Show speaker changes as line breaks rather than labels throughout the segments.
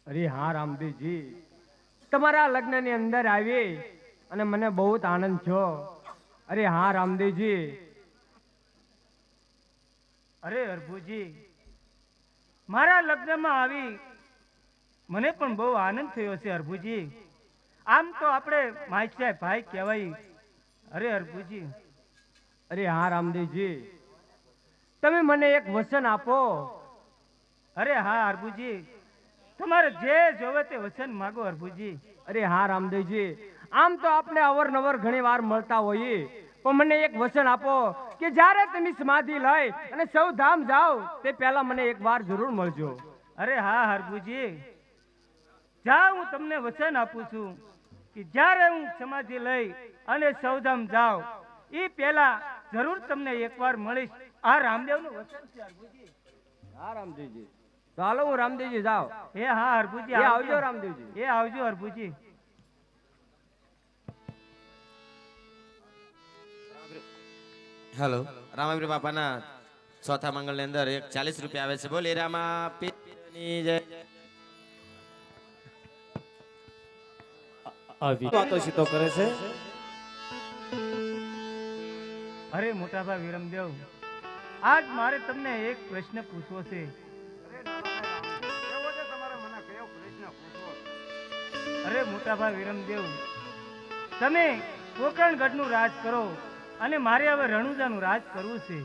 અરે હા રામદેવજી, તમારા લગ્નની અંદર આવી અને મને બહુ જ આનંદ થયો. અરે હા રામદેવજી.
અરે હરભુજી, મારા લગ્નમાં આવી મને પણ બહુ આનંદ થયો છે હરભુજી. આમ તો આપણે માયચા ભાઈ કહેવાય. અરે હરભુજી.
અરે હા રામદેવજી, તમે મને એક વચન આપો.
અરે હા હરભુજી, તમારે જે જોવે તે વચન માગો હરભુજી.
અરે હા રામદેવજી, આમ તો આપણે અવારનવાર ઘણી વાર મળતા હોઈએ, પણ મને એક વચન આપો કે જ્યારે તમે સમાધિ લઈ અને સૌ ધામ જાઓ તે પહેલા મને એક વાર જરૂર મળજો.
અરે હા હરભુજી, જા હું તમને વચન આપું છું કે જ્યારે હું સમાધિ લઈ અને સૌધામ જાઉં એ પહેલા જરૂર તમને એકવાર મળીશ. આ રામદેવનું વચન છે હરભુજી.
હા રામદેવજી, ચાલો હું રામદેવજી જાઉં.
એ હા હરભુજી,
એ આવજો રામદેવજી.
એ આવજો હરભુજી.
હેલો, રામાપીર બાપાના ચોથા મંગળ ની અંદર એક 40 રૂપિયા આવે છે. બોલી રામા પીરની જય.
વાતો સીધો કરે છે.
અરે મોટાભાઈ વિરમદેવ, આજ મારે તમને એક પ્રશ્ન પૂછવો છે. અરે મોટાભાઈ વિરમદેવ, તમે કોકણગઢનું રાજ કરો અને મારે હવે રણુજાનું રાજ કરવું છે.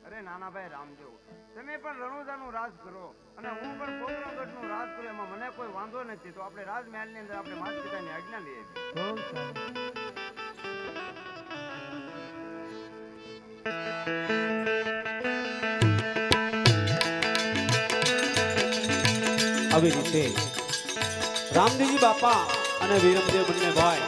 અરે નાનાભાઈ રામદેવ, તમે પણ રણુજાનું રાજ કરો અને હું પણ કોકણગઢનું રાજ કરું, એમાં મને કોઈ વાંધો નથી. તો આપણે રાજમહેલની અંદર આપણે માતા પિતાની આજ્ઞા લઈએ.
બહુ સારું.
આવી રીતે રામદેવજી બાપા અને વીરમદેવ બંને ભાઈ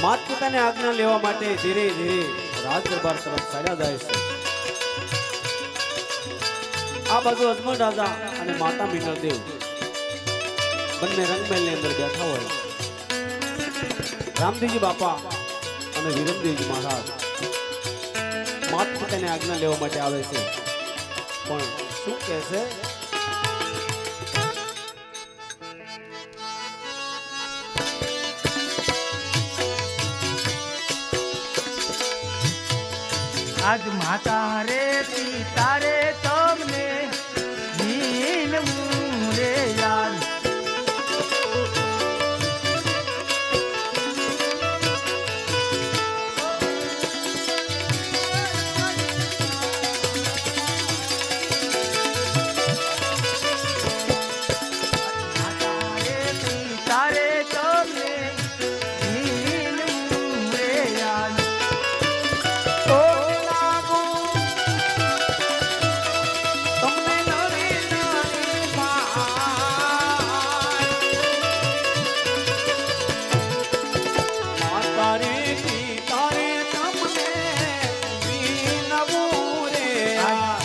માત પિતાની આજ્ઞા લેવા માટે ધીરે ધીરે રાજ દરબાર તરફ ચાલ્યા જાય છે. આ બાજુ અજમલ રાજા અને માતા મિનળદેવ બંને રંગમહેલની અંદર બેઠા હોય. રામદેવજી બાપા અને વીરમદેવજી મહારાજ માત પિતાની આજ્ઞા લેવા માટે આવે છે, પણ શું કહે છે?
આજ માતા રે પિતા રે તમને નીલવું રે યાર. માતા રે પિતા રે તમને નીલવું રે યાર. ઓ લાગુ
તમને નવી નવી માતા રે પિતા રે તમને વિનવું રે યાર.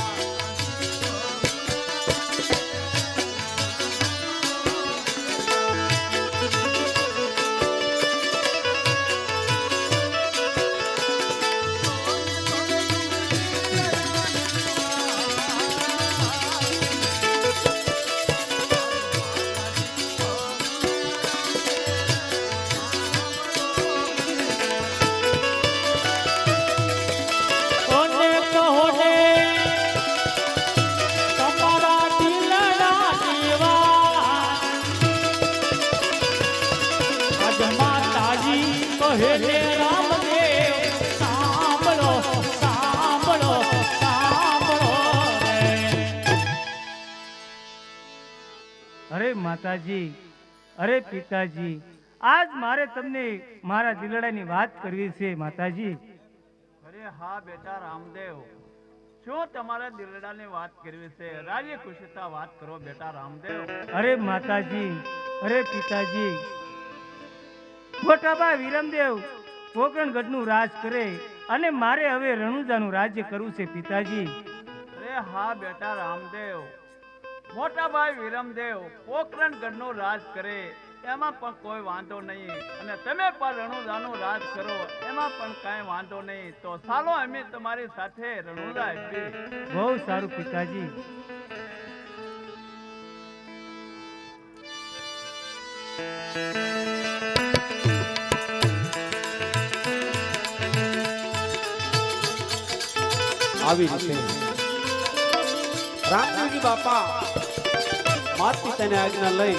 કોને કહો ને તમારા દિલના દીવા આજ માતાજી કહે છે રામદેવ સાંભળો સાંભળો સાંભળો રે.
અરે માતાજી, અરે પિતાજી, આજ મારે તમને મારા દિલડાની વાત કરવી છે માતાજી.
અરે હા બેટા રામદેવ, શું તમારા દિલડાની વાત કરવી છે? રાજી ખુશીતા વાત કરો બેટા રામદેવ.
અરે માતાજી, અરે પિતાજી, મોટાબા વિરમદેવ કોકણગઢનું રાજ કરે અને મારે હવે રણુજાનું રાજ્ય કરવું છે પિતાજી.
અરે હા બેટા રામદેવ, મોટા ભાઈ વિરમદેવ પોકરણગઢનો રાજ કરે
એમાં પણ કોઈ વાંધો નહીં, અને તમે પણ રણુજાનું રાજ કરો એમાં પણ કાંઈ વાંધો નહીં. તો ચાલો અમે તમારી સાથે રણુજા આપી.
બહુ સારું પિતાજી.
આવી રીતે રામદેવજી બાપા માતા પિતાની આજ્ઞા લઈ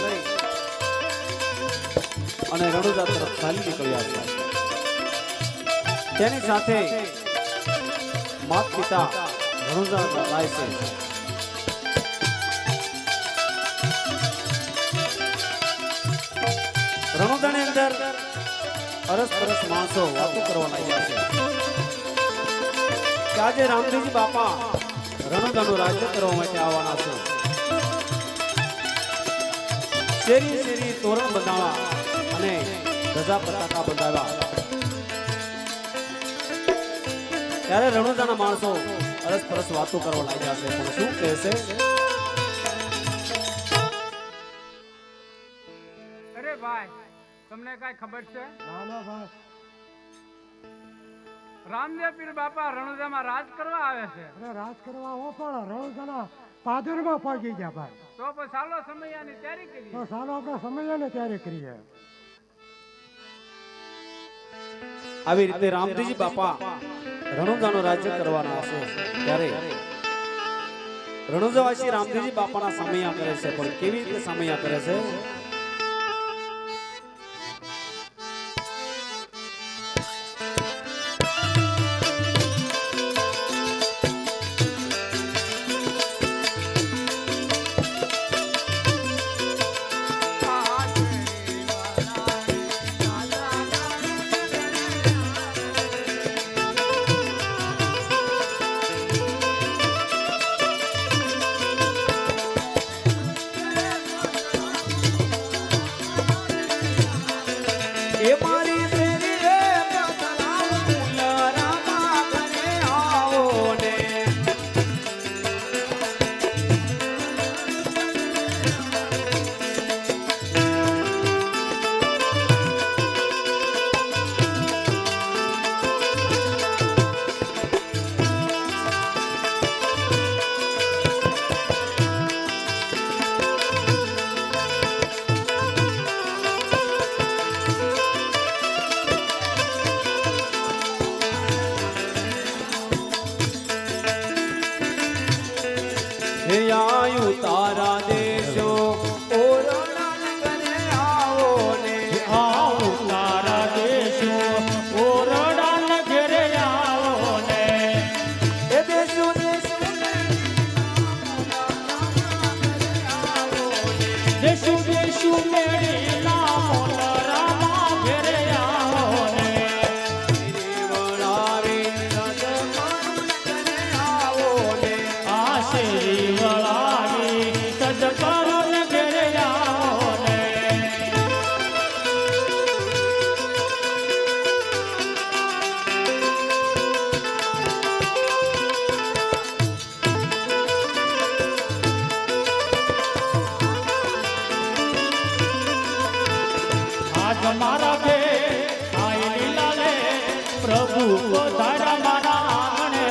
અને રણુજા તરફ ચાલી નીકળ્યા છે. તેની સાથે માતા પિતા રણુજા જાય છે. રણુજાની અંદર અરસ માણસો વાતો કરવા લાગ્યા છે કે આજે રામદેવજી બાપા રણુજાનું રાજ્ય કરવા માટે આવવાના છે. શેરી શેરી તોરણ બંધાવા અને ધજા પતાકા બંધાવ્યા. ત્યારે રણુજાના માણસો અરસ વાતો કરવા લાગ્યા છે. પણ શું કહેશે?
અરે ભાઈ, તમને કઈ ખબર છે? રામદેવ પીર બાપા રણુજામાં રાજ કરવા આવે છે.
રાજ કરવા હો પણ રણુજાના પાદરમાં પહોંચી ગયા ભાઈ.
તો પછી ચાલો સમયાની તૈયારી કરીએ.
તો ચાલો આપણે સમયને તૈયારી કરીએ.
આવી રીતે રામદેવજી બાપા રણુજાનું રાજ્ય કરવાના હશે. ત્યારે રણુજાવાસી રામદેવજી બાપાના સમયા કરે છે. પણ કેવી રીતે સમયા કરે છે? આયુ તારા દેશો ઓરણાન કરે આવો ને આવો તારા દેશો ઓરણાન ઘરે આવો ને એ દેશો દેશો દેશો દેશો મેરી નામો રામા ઘરે આવો ને વણાવી સદમાન કરે આવો ને આશીર્વાદ મારા બે આઈ લીલા લે પ્રભુ પધારા મારા આંગણે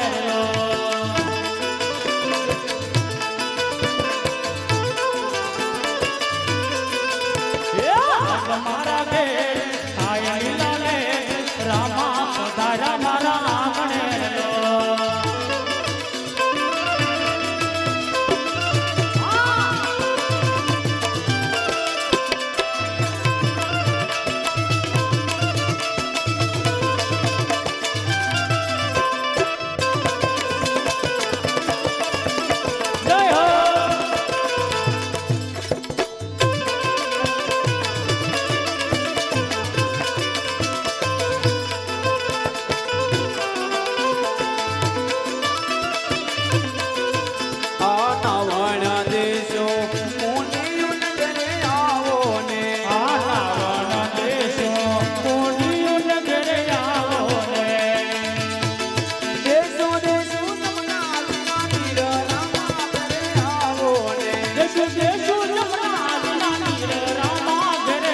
મારા બે આઈ લીલા લે રામા પધારા મારા આંગણે દેશો દેશો જમના નીર રામા ઘરે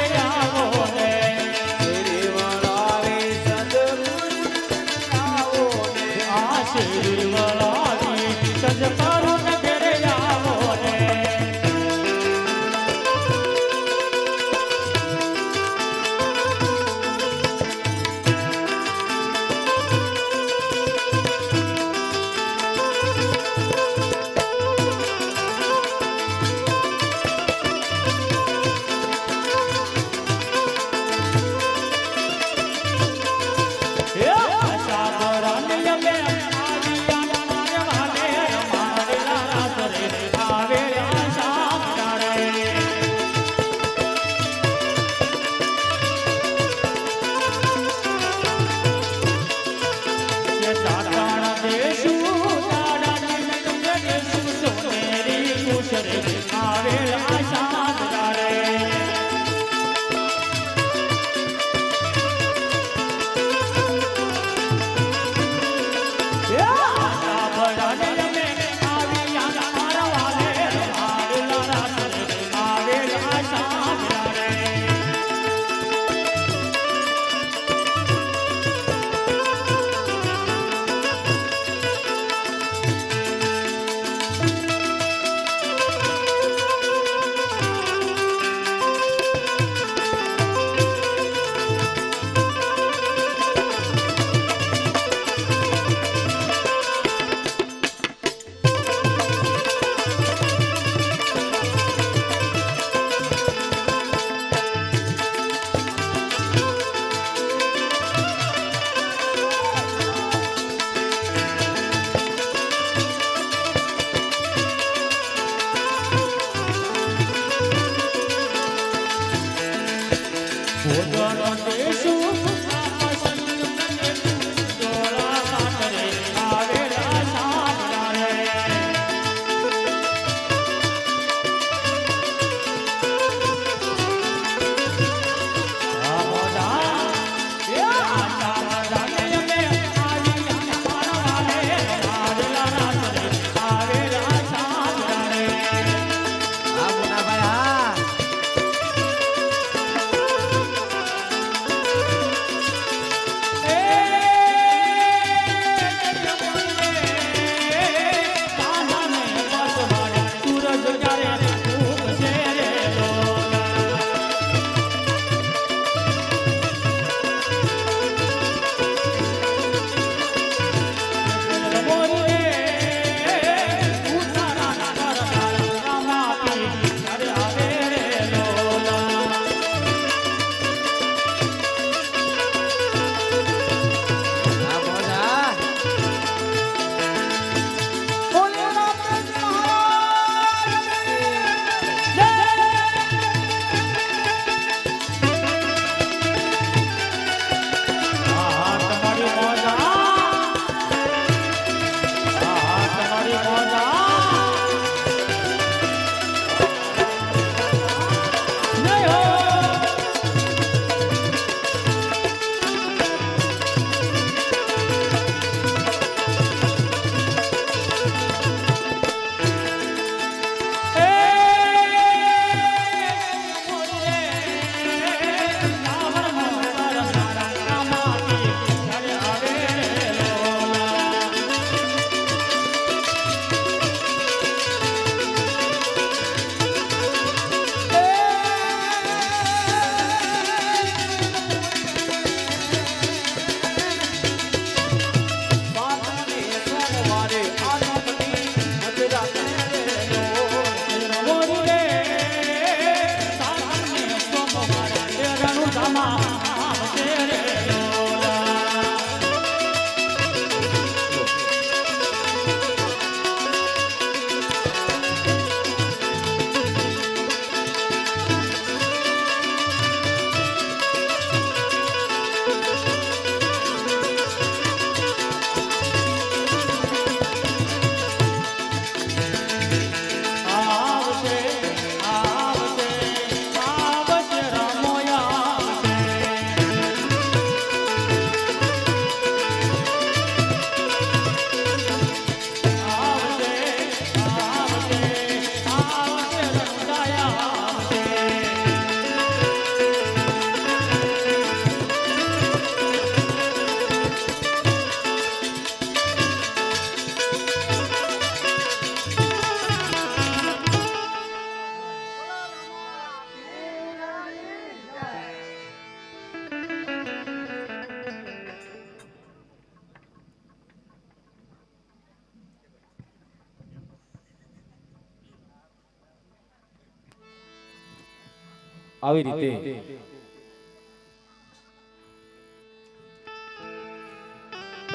આવી રીતે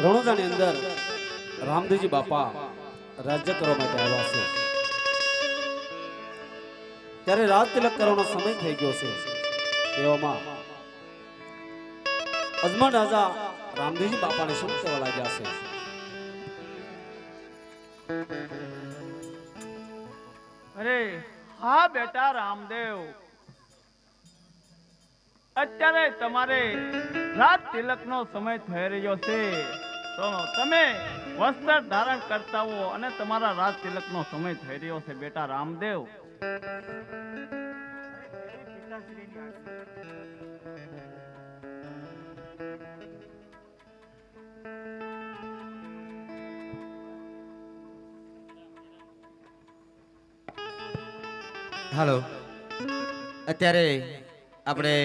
રણુજાની અંદર રામદેવજી બાપા રાજ્ય કરવા માટે આવ્યા છે. ત્યારે રાજ તિલક કરવાનો સમય થઈ ગયો છે. એવામાં અજમલ રાજા રામદેવજી બાપાને શું કહેવા લાગ્યા છે?
અરે હા બેટા રામદેવ, અત્યારે તમારે રાત તિલકનો સમય થઈ રહ્યો છે, તો તમે વસ્ત્ર ધારણ કરતા હો અને તમારા રાત તિલકનો સમય થઈ રહ્યો છે બેટા રામદેવ.
હાલો, અત્યારે આપણે